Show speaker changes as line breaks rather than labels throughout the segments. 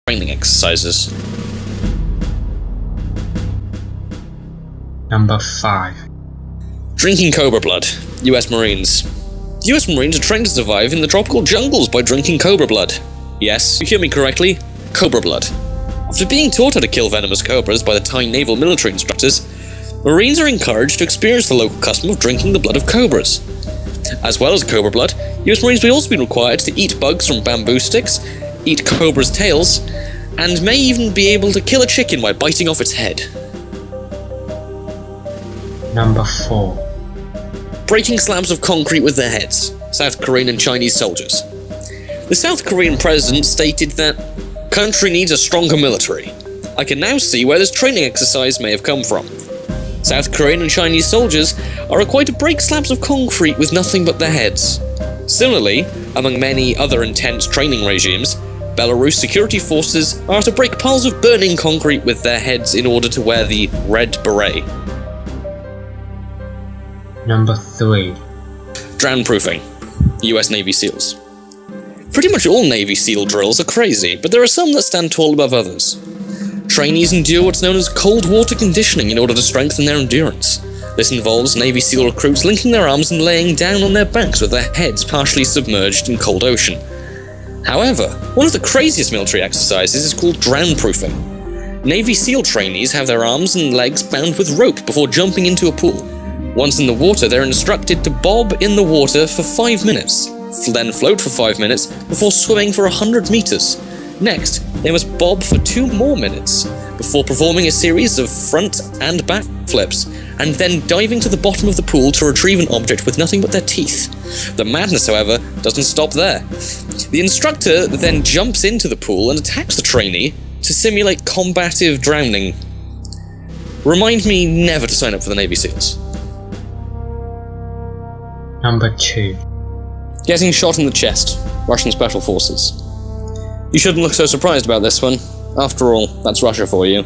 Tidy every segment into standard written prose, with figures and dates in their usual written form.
training exercises.
Number 5.
Drinking cobra blood. US Marines. US Marines are trained to survive in the tropical jungles by drinking cobra blood. Yes, you hear me correctly, cobra blood. After being taught how to kill venomous cobras by the Thai naval military instructors, Marines are encouraged to experience the local custom of drinking the blood of cobras. As well as cobra blood, US Marines may also be required to eat bugs from bamboo sticks, eat cobras' tails, and may even be able to kill a chicken by biting off its head.
Number 4.
Breaking slabs of concrete with their heads. South Korean and Chinese soldiers. The South Korean president stated that country needs a stronger military. I can now see where this training exercise may have come from. South Korean and Chinese soldiers are required to break slabs of concrete with nothing but their heads. Similarly, among many other intense training regimes, Belarus security forces are to break piles of burning concrete with their heads in order to wear the red beret.
Number 3.
Drown-proofing. US Navy SEALs. Pretty much all Navy SEAL drills are crazy, but there are some that stand tall above others. Trainees endure what's known as cold water conditioning in order to strengthen their endurance. This involves Navy SEAL recruits linking their arms and laying down on their backs with their heads partially submerged in cold ocean. However, one of the craziest military exercises is called drown-proofing. Navy SEAL trainees have their arms and legs bound with rope before jumping into a pool. Once in the water, they're instructed to bob in the water for 5 minutes, then float for 5 minutes before swimming for 100 meters. Next, they must bob for 2 more minutes before performing a series of front and back flips, and then diving to the bottom of the pool to retrieve an object with nothing but their teeth. The madness, however, doesn't stop there. The instructor then jumps into the pool and attacks the trainee to simulate combative drowning. Remind me never to sign up for the Navy SEALs.
Number 2.
Getting shot in the chest. Russian Special Forces. You shouldn't look so surprised about this one. After all, that's Russia for you.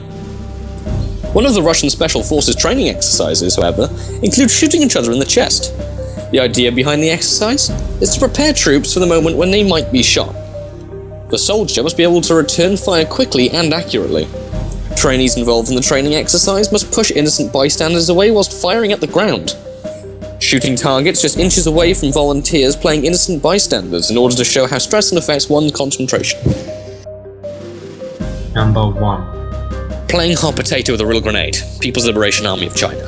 One of the Russian Special Forces training exercises, however, includes shooting each other in the chest. The idea behind the exercise is to prepare troops for the moment when they might be shot. The soldier must be able to return fire quickly and accurately. Trainees involved in the training exercise must push innocent bystanders away whilst firing at the ground, shooting targets just inches away from volunteers playing innocent bystanders in order to show how stress affects one's concentration.
Number 1.
Playing hot potato with a real grenade. People's Liberation Army of China.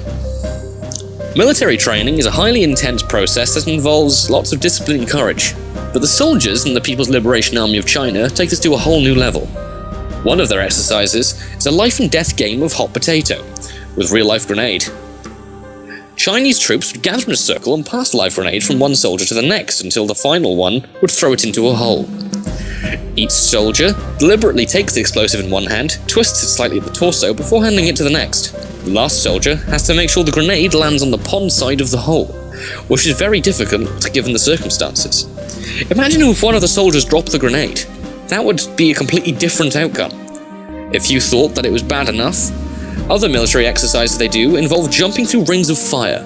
Military training is a highly intense process that involves lots of discipline and courage, but the soldiers in the People's Liberation Army of China take this to a whole new level. One of their exercises is a life and death game of hot potato, with real-life grenade. Chinese troops would gather in a circle and pass the live grenade from one soldier to the next until the final one would throw it into a hole. Each soldier deliberately takes the explosive in one hand, twists it slightly at the torso before handing it to the next. The last soldier has to make sure the grenade lands on the pond side of the hole, which is very difficult given the circumstances. Imagine if one of the soldiers dropped the grenade. That would be a completely different outcome. If you thought that it was bad enough, other military exercises they do involve jumping through rings of fire.